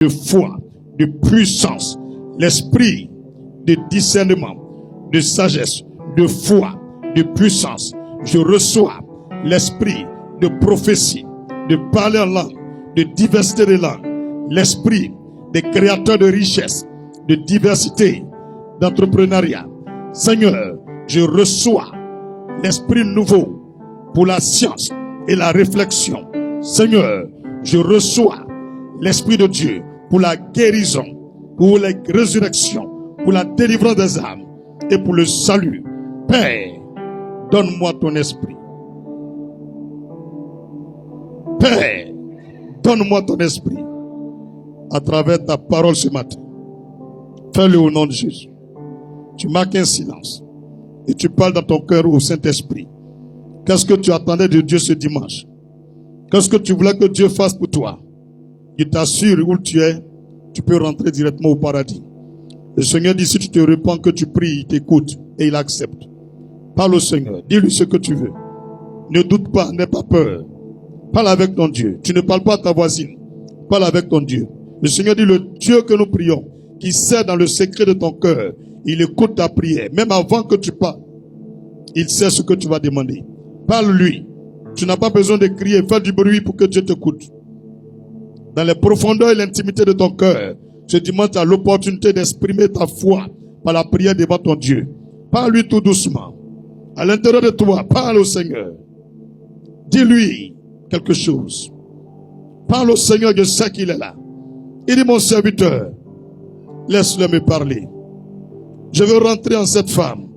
de foi, de puissance, l'esprit de discernement, de sagesse, de foi, de puissance. Je reçois l'esprit de prophétie, de parler en langue, de diversité de langues, l'esprit des créateurs de richesse, de diversité, d'entrepreneuriat. Seigneur, je reçois l'esprit nouveau pour la science et la réflexion. Seigneur, je reçois l'Esprit de Dieu pour la guérison, pour la résurrection, pour la délivrance des âmes et pour le salut. Père, donne-moi ton esprit. Père, donne-moi ton esprit à travers ta parole ce matin. Fais-le au nom de Jésus. Tu marques un silence et tu parles dans ton cœur au Saint-Esprit. Qu'est-ce que tu attendais de Dieu ce dimanche? Qu'est-ce que tu voulais que Dieu fasse pour toi? Je t'assure, où tu es, tu peux rentrer directement au paradis. Le Seigneur dit, si tu te répands, que tu pries, il t'écoute et il accepte. Parle au Seigneur, dis-lui ce que tu veux. Ne doute pas, n'aie pas peur. Parle avec ton Dieu. Tu ne parles pas à ta voisine. Parle avec ton Dieu. Le Seigneur dit, le Dieu que nous prions, qui sait dans le secret de ton cœur, il écoute ta prière. Même avant que tu parles, il sait ce que tu vas demander. Parle-lui. Tu n'as pas besoin de crier, faire du bruit pour que Dieu t'écoute. Dans les profondeurs et l'intimité de ton cœur, ce dimanche, tu as l'opportunité d'exprimer ta foi par la prière devant ton Dieu. Parle-lui tout doucement. À l'intérieur de toi, parle au Seigneur. Dis-lui quelque chose. Parle au Seigneur, je sais qu'il est là. Il dit, mon serviteur, laisse-le me parler. Je veux rentrer en cette femme.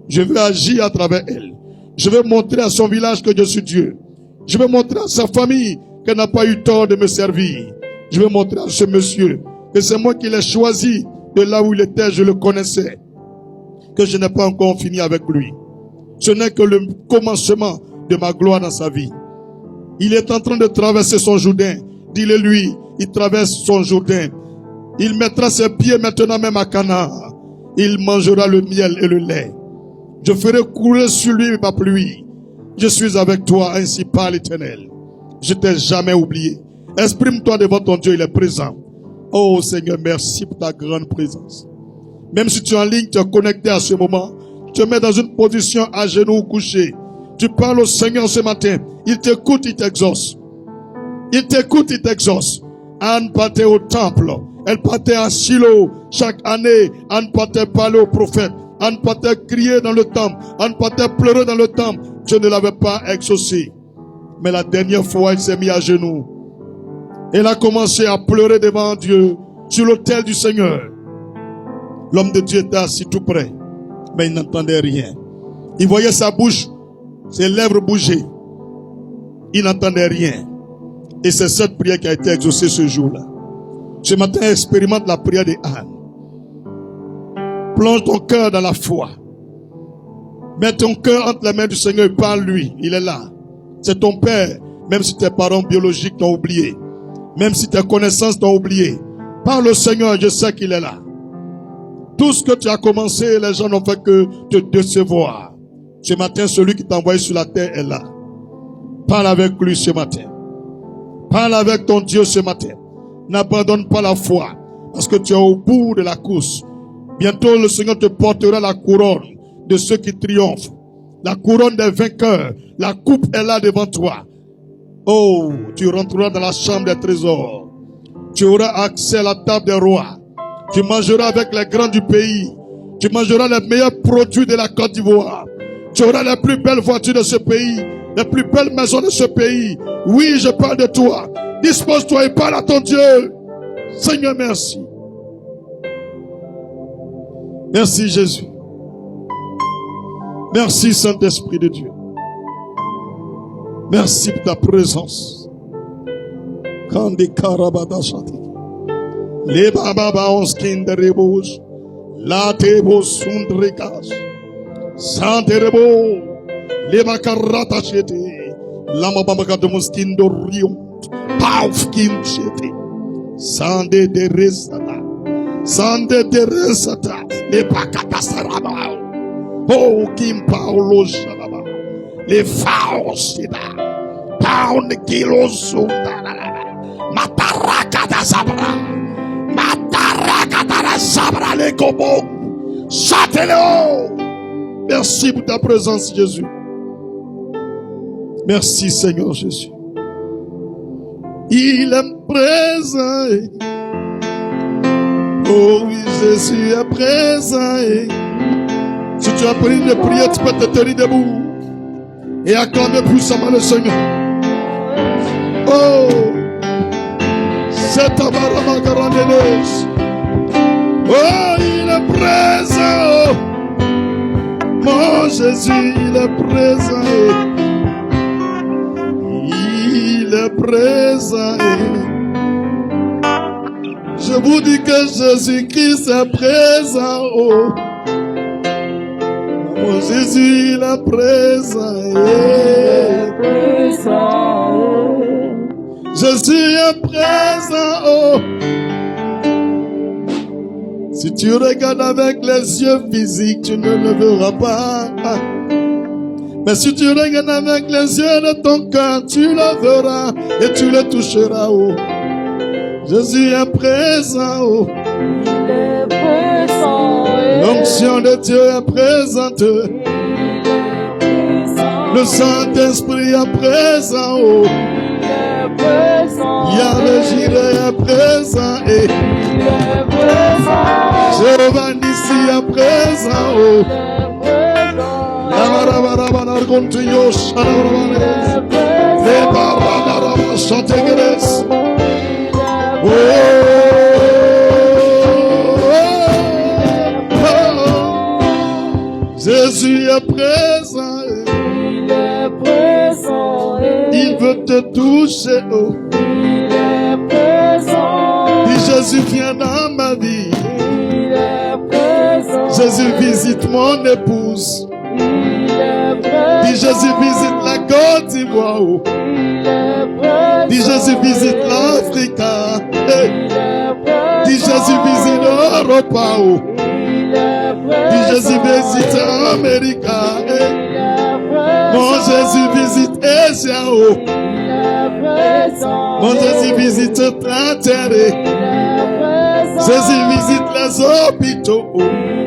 Je veux agir à travers elle. Je veux montrer à son village que je suis Dieu. Je veux montrer à sa famille qu'elle n'a pas eu tort de me servir. Je veux montrer à ce monsieur que c'est moi qui l'ai choisi de là où il était, je le connaissais. Que je n'ai pas encore fini avec lui. Ce n'est que le commencement de ma gloire dans sa vie. Il est en train de traverser son Jourdain. Dis-le lui, il traverse son Jourdain. Il mettra ses pieds maintenant même à Canaan. Il mangera le miel et le lait. Je ferai couler sur lui ma pluie. Je suis avec toi, ainsi parle l'Éternel. Je t'ai jamais oublié. Exprime-toi devant ton Dieu, il est présent. Oh Seigneur, merci pour ta grande présence. Même si tu es en ligne, tu es connecté à ce moment, tu te mets dans une position à genoux couché. Tu parles au Seigneur ce matin. Il t'écoute, il t'exauce. Il t'écoute, il t'exauce. Anne partait au temple. Elle partait à Shiloh chaque année. Anne partait parler au prophète. Anne partait crier dans le temple. Anne partait pleurer dans le temple. Dieu ne l'avait pas exaucé. Mais la dernière fois, elle s'est mise à genoux. Elle a commencé à pleurer devant Dieu sur l'autel du Seigneur. L'homme de Dieu était assis tout près. Mais il n'entendait rien. Il voyait sa bouche, ses lèvres bouger. Il n'entendait rien. Et c'est cette prière qui a été exaucée ce jour-là. Ce matin, expérimente la prière de Anne. Plonge ton cœur dans la foi. Mets ton cœur entre les mains du Seigneur et parle-lui. Il est là. C'est ton Père. Même si tes parents biologiques t'ont oublié. Même si tes connaissances t'ont oublié. Parle au Seigneur, je sais qu'il est là. Tout ce que tu as commencé, les gens n'ont fait que te décevoir. Ce matin, celui qui t'a envoyé sur la terre est là. Parle avec lui ce matin. Parle avec ton Dieu ce matin. N'abandonne pas la foi. Parce que tu es au bout de la course. Bientôt, le Seigneur te portera la couronne de ceux qui triomphent. La couronne des vainqueurs. La coupe est là devant toi. Oh, tu rentreras dans la chambre des trésors. Tu auras accès à la table des rois. Tu mangeras avec les grands du pays. Tu mangeras les meilleurs produits de la Côte d'Ivoire. Tu auras les plus belles voitures de ce pays. Les plus belles maisons de ce pays. Oui, je parle de toi. Dispose-toi et parle à ton Dieu. Seigneur, merci. Merci Jésus. Merci Saint-Esprit de Dieu. Merci pour ta présence. Quand des carabada chantent. Les bababa on skin de rebouche. La tebo sundrekas. Santerebo. Les macarata chete. La mabamaka de mon skin de rion. Pauf kin chete. Sande de resata. Sande de resata. Les pakata saraba. Oh kim paulo shalaba. Les fausida. Pound kilo sunda. Mataraka da sabra. Tobo. Châtelet. Merci pour ta présence, Jésus. Merci, Seigneur Jésus. Il est présent. Oh oui, Jésus est présent. Si tu as pris de prière, tu peux te tenir debout et acclamer puissamment le Seigneur. Oh, c'est ta baramagarandeles. Oh, il est présent. Mon Jésus, il est présent. Il est présent. Je vous dis que Jésus-Christ est présent. Oh, mon Jésus, il est présent. Jésus est présent. Oh. Si tu regardes avec les yeux physiques, tu ne le verras pas. Mais si tu regardes avec les yeux de ton cœur, tu le verras et tu le toucheras. Oh. Jésus est présent. Oh. Il est présent. L'onction de Dieu est présente. Il est présent. Le Saint-Esprit est présent. Oh. Il est présent. Yahweh Jireh est présent. Et Il est présent. Jéhovah Nissi est présent. Oh. Il est présent. Jésus est présent. Il est présent. Il veut te toucher. Oh. Il est présent. Dis Jésus, viens dans ma vie. Il est présent. Jésus, visite mon épouse. Il est présent. Dis Jésus, visite la Côte d'Ivoire. Oh. Il est présent. Dis Jésus, visite l'Afrique. Hey. Il est présent. Dis Jésus, visite l'Europe. Oh. Il est présent. Dis Jésus, visite l'Amérique. Hey. Il est présent. Mon Jésus, visite Asia. Oh. Il est présent. Mon Jésus, visite la terre. Il est présent. Jésus, visite les hôpitaux. Oh. Il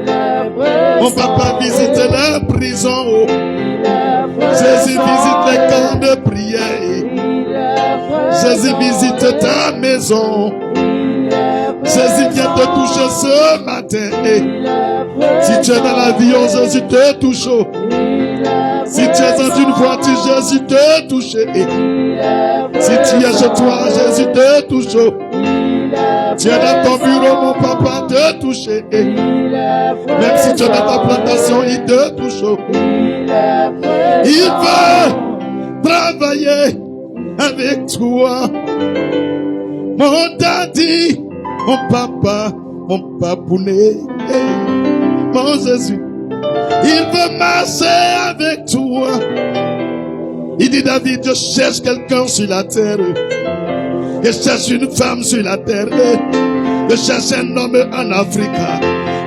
est présent. Mon papa visite la prison. Oh. Il est présent. Jésus, visite les camps de prière. Il est présent. Jésus, visite ta maison. Il est présent. Jésus, viens te toucher ce matin. Il est présent. Si tu es dans l'avion, Jésus te touche. Il est Si tu es dans une voiture, Jésus te touche. Si tu es chez toi, Jésus te touche. Tu es dans ton bureau, mon papa te touche. Même si tu es dans ta plantation, il te touche. Il veut travailler avec toi. Mon daddy, mon papa, mon papounet, mon Jésus. Il veut marcher avec toi. Il dit David, je cherche quelqu'un sur la terre. Je cherche une femme sur la terre. Je cherche un homme en Afrique.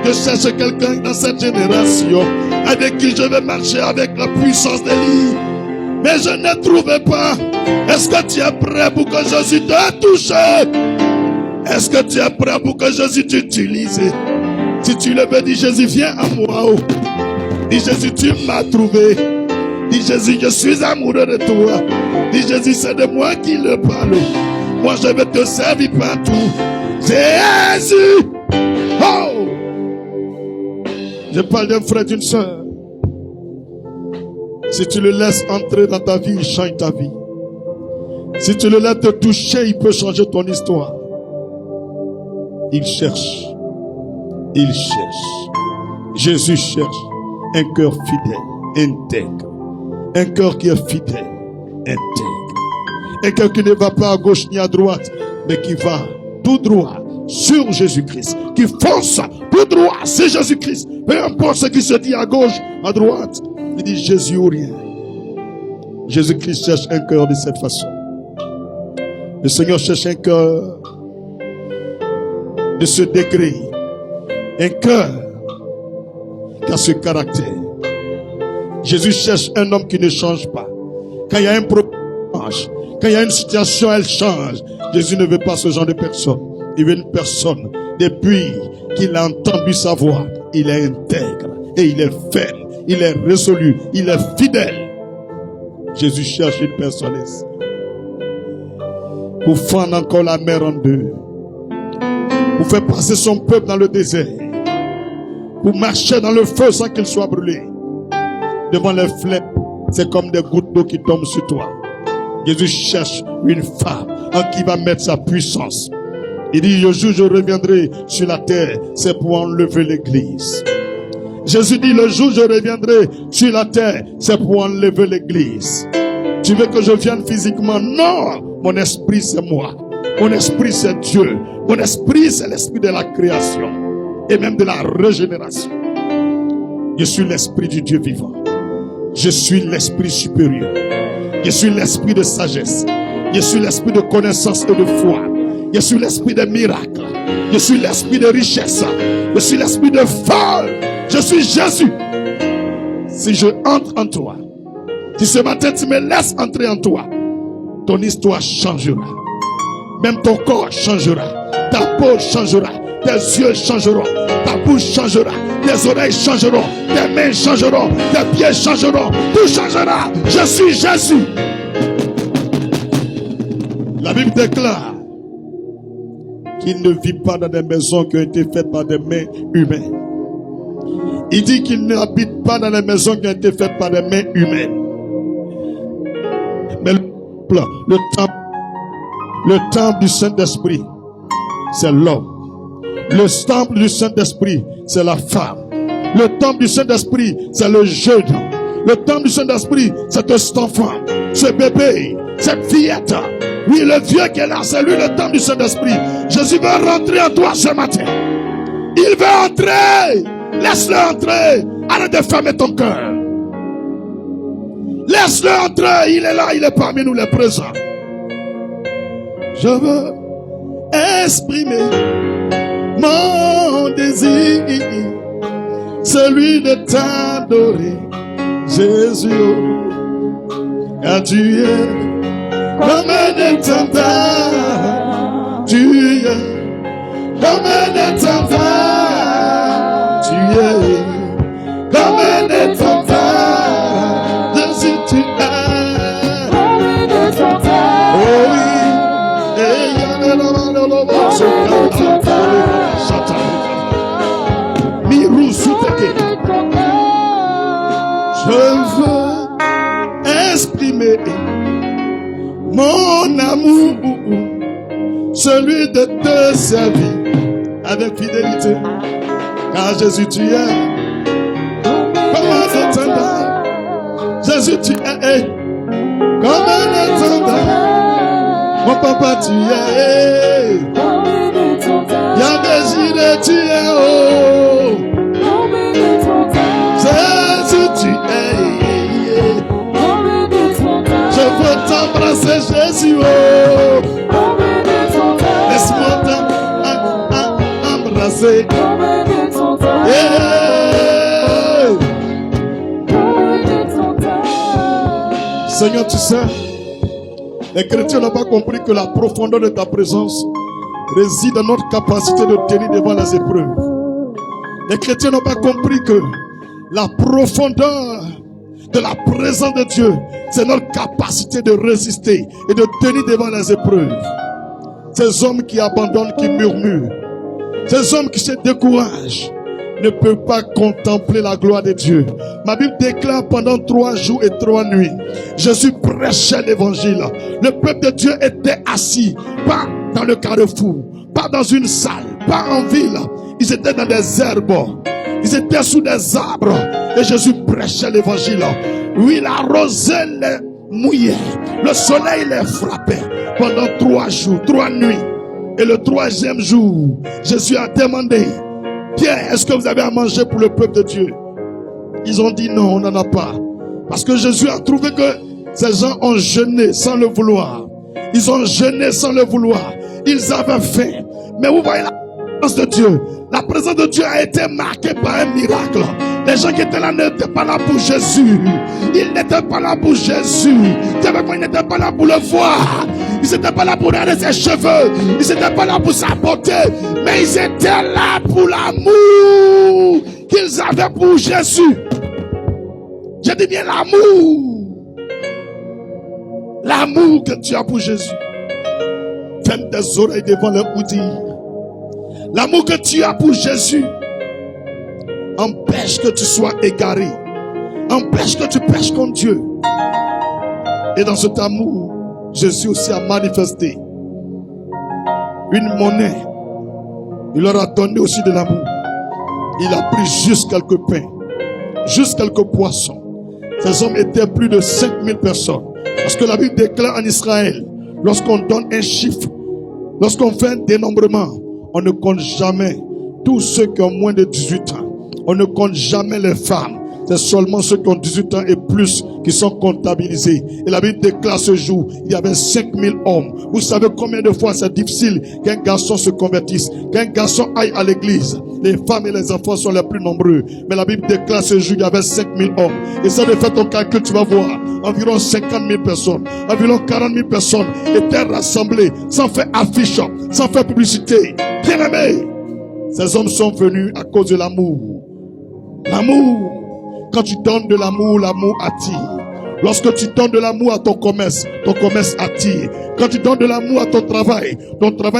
Je cherche quelqu'un dans cette génération avec qui je vais marcher avec la puissance d'Élie. Mais je ne trouve pas. Est-ce que tu es prêt pour que Jésus te touche? Est-ce que tu es prêt pour que Jésus t'utilise? Si tu le veux, dis Jésus, viens à moi. Oh. Dis Jésus, tu m'as trouvé. Dis Jésus, je suis amoureux de toi. Dis Jésus, c'est de moi qui le parle. Moi, je vais te servir partout. Jésus! Oh! Je parle d'un frère, d'une soeur. Si tu le laisses entrer dans ta vie, il change ta vie. Si tu le laisses te toucher, il peut changer ton histoire. Il cherche. Il cherche. Jésus cherche un cœur fidèle, intègre. Un cœur qui est fidèle, intègre. Un cœur qui ne va pas à gauche ni à droite, mais qui va tout droit sur Jésus-Christ. Qui fonce tout droit sur Jésus-Christ. Peu importe ce qui se dit à gauche, à droite. Il dit Jésus ou rien. Jésus-Christ cherche un cœur de cette façon. Le Seigneur cherche un cœur de ce degré. Un cœur qui a ce caractère. Jésus cherche un homme qui ne change pas. Quand il y a un problème, quand il y a une situation, elle change. Jésus ne veut pas ce genre de personne. Il veut une personne, depuis qu'il a entendu sa voix, il est intègre et il est ferme, il est résolu, il est fidèle. Jésus cherche une personne ainsi. Pour fendre encore la mer en deux, pour faire passer son peuple dans le désert, pour marcher dans le feu sans qu'il soit brûlé. Devant les flèches, c'est comme des gouttes d'eau qui tombent sur toi. Jésus cherche une femme en qui va mettre sa puissance. Il dit, le jour où je reviendrai sur la terre, c'est pour enlever l'église. Jésus dit, le jour où je reviendrai sur la terre, c'est pour enlever l'église. Tu veux que je vienne physiquement? Non! Mon esprit, c'est moi. Mon esprit, c'est Dieu. Mon esprit, c'est l'esprit de la création et même de la régénération. Je suis l'esprit du Dieu vivant. Je suis l'esprit supérieur. Je suis l'esprit de sagesse. Je suis l'esprit de connaissance et de foi. Je suis l'esprit de miracles. Je suis l'esprit de richesse. Je suis l'esprit de folle. Je suis Jésus. Si je entre en toi, si ce matin tu me laisses entrer en toi, ton histoire changera. Même ton corps changera. Ta peau changera. Tes yeux changeront. Ta bouche changera. Tes oreilles changeront. Tes mains changeront. Tes pieds changeront. Tout changera. Je suis Jésus. La Bible déclare qu'il ne vit pas dans des maisons qui ont été faites par des mains humaines. Il dit qu'il n'habite pas dans les maisons qui ont été faites par des mains humaines. Mais le temple du Saint-Esprit, c'est l'homme. Le temple du Saint-Esprit, c'est la femme. Le temple du Saint-Esprit, c'est le jeune. Le temple du Saint-Esprit, c'est cet enfant, ce bébé, cette fillette. Oui, le vieux qui est là, c'est lui le temple du Saint-Esprit. Jésus veut rentrer en toi ce matin. Il veut entrer. Laisse-le entrer. Arrête de fermer ton cœur. Laisse-le entrer. Il est là, il est parmi nous, les présents. Je veux exprimer mon désir, celui de t'adorer, Jésus, car tu es comme un étendard, tu es comme un étendard, tu es comme un étendard, Jésus, tu es comme un étendard, oh oui. Je veux exprimer mon amour, celui de te servir avec fidélité, car Jésus tu es comme un étendard, Jésus tu es comme un étendard, mon papa tu es Yahvé Jireh tu es oh Jésus tu es, je veux t'embrasser Jésus oh, laisse-moi t'embrasser yeah. Seigneur tu sais, les chrétiens n'ont pas compris que la profondeur de ta présence réside dans notre capacité de tenir devant les épreuves. Les chrétiens n'ont pas compris que la profondeur de la présence de Dieu, c'est notre capacité de résister et de tenir devant les épreuves. Ces hommes qui abandonnent, qui murmurent, ces hommes qui se découragent, ne peuvent pas contempler la gloire de Dieu. Ma Bible déclare pendant 3 jours et 3 nuits, Jésus prêchait l'évangile. Le peuple de Dieu était assis, pas dans le carrefour, pas dans une salle, pas en ville. Ils étaient dans des herbes. Ils étaient sous des arbres. Et Jésus prêchait l'évangile. Oui, la rosée les mouillait. Le soleil les frappait. Pendant 3 jours, 3 nuits. Et le 3e jour, Jésus a demandé, Pierre, est-ce que vous avez à manger pour le peuple de Dieu? Ils ont dit non, on n'en a pas. Parce que Jésus a trouvé que ces gens ont jeûné sans le vouloir. Ils ont jeûné sans le vouloir. Ils avaient faim. Mais vous voyez de Dieu. La présence de Dieu a été marquée par un miracle. Les gens qui étaient là n'étaient pas là pour Jésus. Ils n'étaient pas là pour Jésus. Ils n'étaient pas là pour le voir. Ils n'étaient pas là pour regarder ses cheveux. Ils n'étaient pas là pour sa beauté. Mais ils étaient là pour l'amour qu'ils avaient pour Jésus. Je dis bien l'amour. L'amour que tu as pour Jésus. Ferme tes oreilles devant le outil. L'amour que tu as pour Jésus empêche que tu sois égaré. Empêche que tu pêches contre Dieu. Et dans cet amour, Jésus aussi a manifesté une monnaie. Il leur a donné aussi de l'amour. Il a pris juste quelques pains, juste quelques poissons. Ces hommes étaient plus de 5000 personnes. Parce que la Bible déclare en Israël, lorsqu'on donne un chiffre, lorsqu'on fait un dénombrement, on ne compte jamais tous ceux qui ont moins de 18 ans. On ne compte jamais les femmes. C'est seulement ceux qui ont 18 ans et plus qui sont comptabilisés. Et la Bible déclare ce jour, il y avait 5000 hommes. Vous savez combien de fois c'est difficile qu'un garçon se convertisse, qu'un garçon aille à l'église. Les femmes et les enfants sont les plus nombreux. Mais la Bible déclare ce jour, il y avait 5000 hommes. Et ça, de faire ton calcul, tu vas voir. Environ 50 000 personnes, environ 40 000 personnes étaient rassemblées, sans faire affiche, sans faire publicité. Bien aimés, ces hommes sont venus à cause de l'amour. L'amour. Quand tu donnes de l'amour, l'amour attire. Lorsque tu donnes de l'amour à ton commerce attire. Quand tu donnes de l'amour à ton travail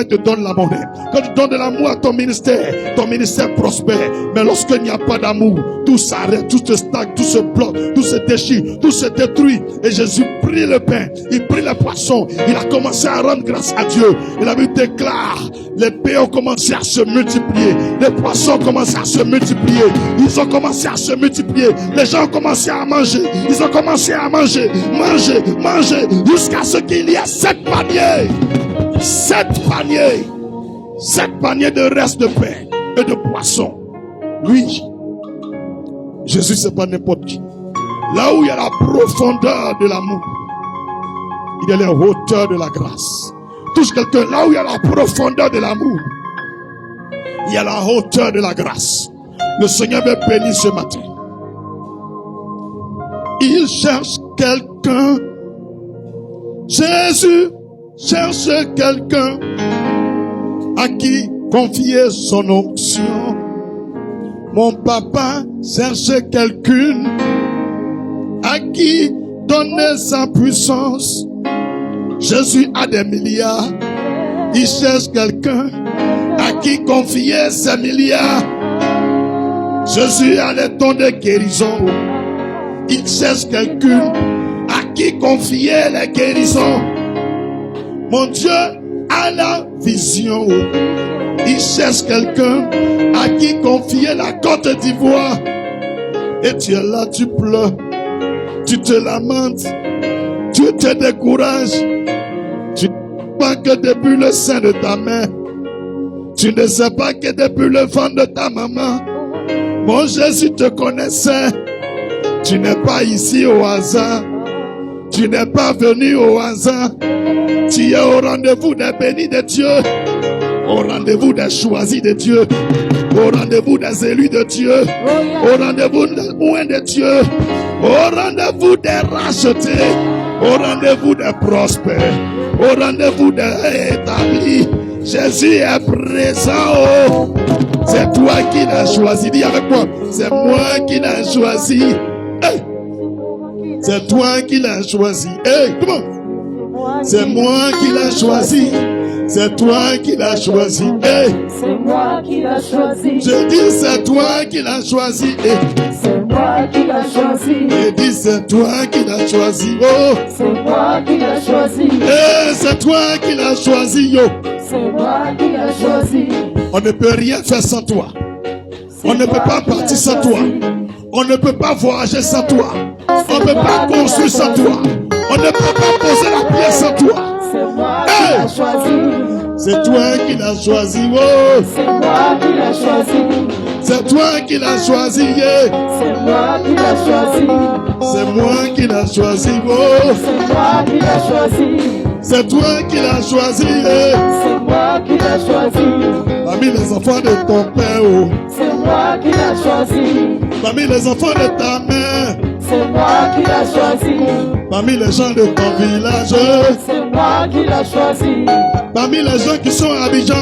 te donne la monnaie. Quand tu donnes de l'amour à ton ministère prospère. Mais lorsqu'il n'y a pas d'amour, tout s'arrête, tout se stagne, tout se bloque, tout se déchire, tout se détruit. Et Jésus prit le pain, il prit le poisson, il a commencé à rendre grâce à Dieu. Et la Bible déclare, les pains ont commencé à se multiplier, les poissons ont commencé à se multiplier, ils ont commencé à se multiplier, les gens ont commencé à manger, ils ont commencé à manger, jusqu'à ce qu'il y ait 7 paniers. 7 paniers de restes de pain et de poissons. Oui, Jésus c'est pas n'importe qui. Là où il y a la profondeur de l'amour, il y a les hauteurs de la grâce. Touche quelqu'un, là où il y a la profondeur de l'amour, il y a la hauteur de la grâce. Le Seigneur veut bénir ce matin. Il cherche quelqu'un. Jésus cherche quelqu'un à qui confier son onction. Mon papa cherche quelqu'un à qui donner sa puissance. Jésus a des milliards. Il cherche quelqu'un à qui confier ses milliards. Jésus a les dons de guérison. Il cherche quelqu'un à qui confier les guérisons. Mon Dieu a la vision. Il cherche quelqu'un à qui confier la Côte d'Ivoire. Et tu es là, tu pleures, tu te lamentes, tu te décourages. Tu ne sais pas que depuis le sein de ta mère, tu ne sais pas que depuis le ventre de ta maman, mon Jésus te connaissait. Tu n'es pas ici au hasard. Tu n'es pas venu au hasard. Tu es au rendez-vous des bénis de Dieu. Au rendez-vous des choisis de Dieu. Au rendez-vous des élus de Dieu. Au rendez-vous des loin de Dieu. Au rendez-vous des rachetés. Au rendez-vous des prospères. Au rendez-vous des établis. Jésus est présent. Oh. C'est toi qui l'as choisi. Dis avec moi. C'est moi qui l'ai choisi. Hey. C'est toi qui l'as choisi. Hey, comment? C'est moi qui l'ai choisi. C'est toi qui l'as choisi. Hey. C'est moi qui l'ai choisi. Je dis c'est toi qui l'as choisi. Hey. C'est moi qui l'ai choisi. Je dis c'est toi qui l'as choisi. Oh. C'est moi qui l'ai choisi. Hey, c'est toi qui l'as choisi. Yo. C'est moi qui l'ai choisi. On ne peut rien faire sans toi. On ne peut pas partir sans toi. On ne peut pas voyager sans toi. On ne peut pas construire sans toi. On ne peut pas poser la pierre sans toi. C'est moi qui l'ai choisi. C'est toi qui l'as choisi. Oh. C'est moi qui l'ai choisi. C'est toi qui l'as choisi. Yeah. C'est moi qui l'ai choisi. C'est moi qui l'as choisi. Oh. C'est moi qui l'ai choisi. C'est toi qui l'as choisi. C'est moi qui l'ai choisi. Parmi les enfants de ton père, oh. C'est moi qui l'ai choisi. Parmi les enfants de ta mère, C'est moi qui l'ai choisi. parmi les gens de ton village, C'est moi qui l'ai choisi. parmi les gens qui sont à Abidjan,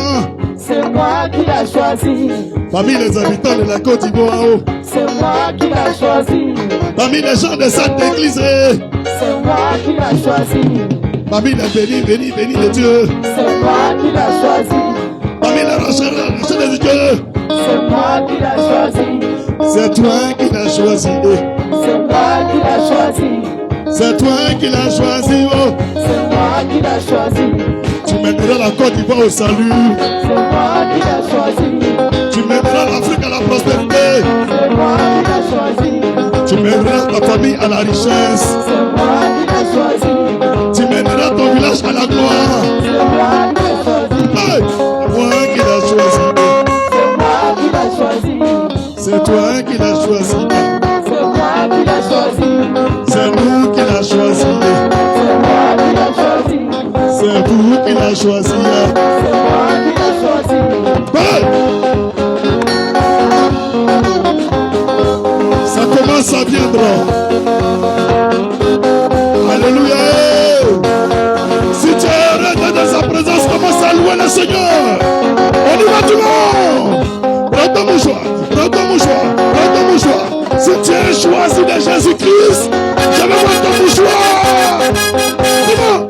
C'est moi qui l'ai choisi. parmi les habitants de la Côte d'Ivoire, oh. C'est moi qui l'ai choisi. Parmi les gens de cette église, C'est moi qui l'ai choisi. parmi les bénis de Dieu, C'est moi qui l'ai choisi. parmi les rachats de Dieu, C'est moi qui l'ai choisi. c'est toi qui l'as choisi. C'est moi qui l'ai choisi. C'est toi qui l'as choisi, oh. C'est moi qui l'ai choisi. Tu mèneras la Côte d'Ivoire au salut. C'est moi qui l'ai choisi. Tu mèneras l'Afrique à la prospérité. C'est moi qui l'ai choisi. Tu mèneras ta famille à la richesse. C'est moi qui l'ai choisi. Tu mèneras ton village à la gloire. C'est moi qui l'ai choisi. Hey, moi qui l'as choisi. C'est moi qui l'ai choisi. C'est toi qui l'as choisi. C'est moi qui l'ai choisi. C'est nous qui l'as choisi. C'est moi qui l'ai choisi. C'est vous qui l'as choisi. C'est moi qui l'ai choisi. Hey! Ça commence à viendre. Alléluia. Si tu es heureux de sa présence, commence à louer le Seigneur. On y va tout le monde. Prends ton mouchoir. Prends ton mouchoir. Prends ton mouchoir. Si tu es choisi de Jésus-Christ, je vais voir ton mouchoir. Dis-moi.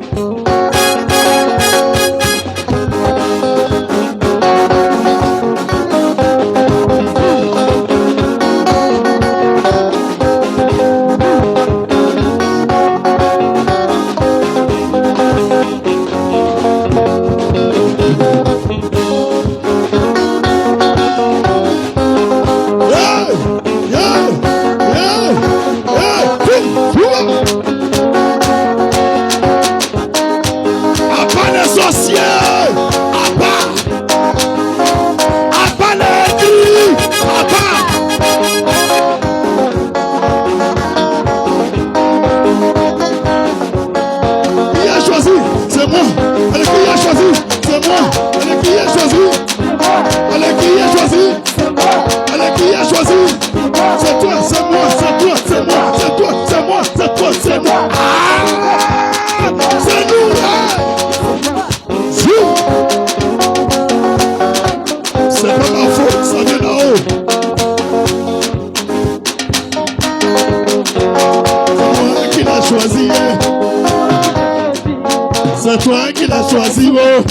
C'est toi qui l'as choisi, oh.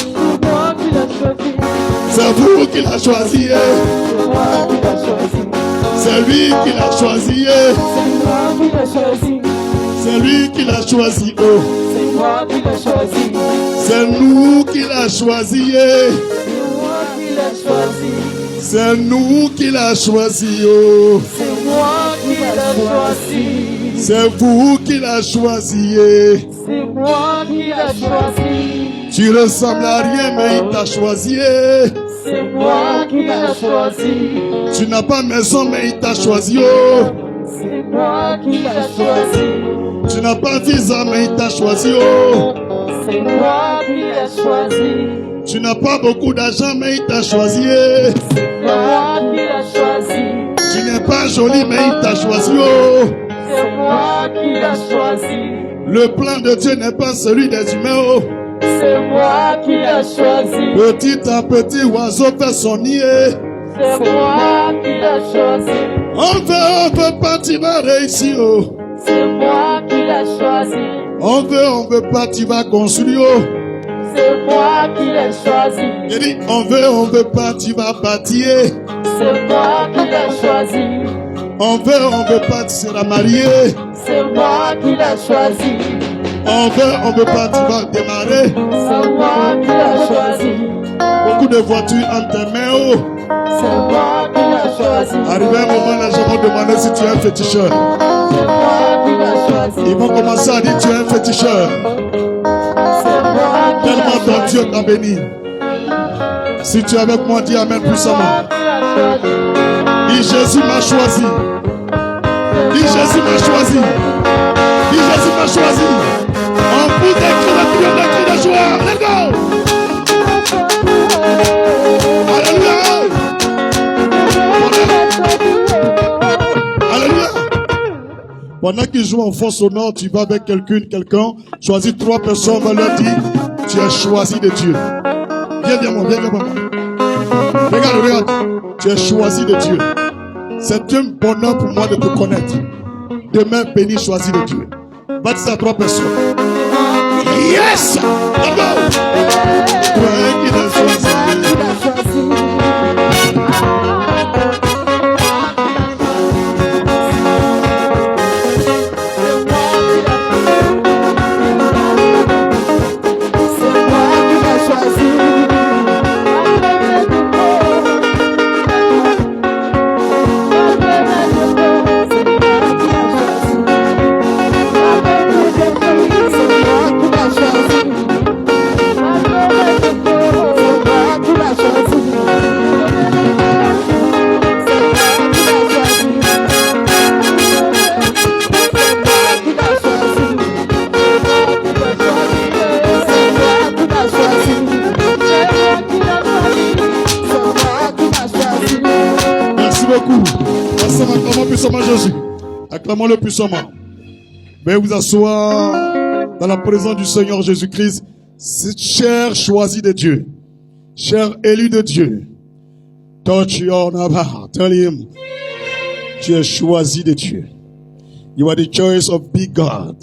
C'est vous qui l'as choisi, c'est lui qui l'a choisi, c'est lui qui l'a choisi, oh. C'est nous qui l'a choisi, c'est nous qui l'a choisi, oh. C'est vous qui l'a choisi. C'est moi qui l'ai choisi. Tu ressembles à rien, mais il t'a choisi. C'est moi qui l'ai choisi. Tu n'as pas maison, mais il t'a choisi. Oh. C'est moi qui l'ai choisi. Tu n'as pas visa, mais il t'a choisi. Oh. C'est moi qui l'ai choisi. Tu n'as pas beaucoup d'argent, mais il t'a choisi. C'est moi qui l'ai choisi. Tu n'es pas joli, mais il t'a choisi. Oh. C'est moi qui l'ai choisi. Le plan de Dieu n'est pas celui des humains. Oh. C'est moi qui l'ai choisi. Petit à petit, oiseau fait son nid. C'est moi qui l'ai choisi. On veut pas, tu vas réussir. Oh. C'est moi qui l'ai choisi. On veut pas, tu vas construire. Oh. C'est moi qui l'ai choisi. Il dit, on veut pas, tu vas bâtir. C'est moi qui l'ai choisi. On veut pas, tu seras marié. C'est moi qui l'ai choisi. On veut pas, tu vas démarrer. C'est moi qui l'ai choisi. Beaucoup de voitures entre tes mains. Oh. C'est moi qui l'ai choisi. Arrivé un moment là, je vais demander si tu es un féticheur. C'est moi qui l'ai choisi. Ils vont commencer à dire tu es un féticheur. C'est moi qui l'ai Tellement ton choisi. Dieu t'a béni. Si tu es avec moi, dis Amen puissamment. Dis Jésus m'a choisi. Dis Jésus m'a choisi. Dis Jésus m'a choisi. On pousse des cris de joie. Let's go. Alléluia. Alléluia. Pendant qu'ils jouent en fond sonore, tu vas avec quelqu'un, choisis 3 personnes, va leur dire, tu es choisi de Dieu. Viens, moi, viens, moi. Regarde, tu es choisi de Dieu. C'est un bonheur pour moi de te connaître. Demain, béni, choisi de Dieu. Va dire ça à 3 personnes. Yes! Let's go! Toi qui l'as choisi. Acclamons puissamment Jésus. Acclamons-le puissamment. Veuillez vous asseoir dans la présence du Seigneur Jésus-Christ. Cher choisi de Dieu, cher élu de Dieu. Touch your neighbor. Tell him, tu es choisi de Dieu. You are the choice of big God.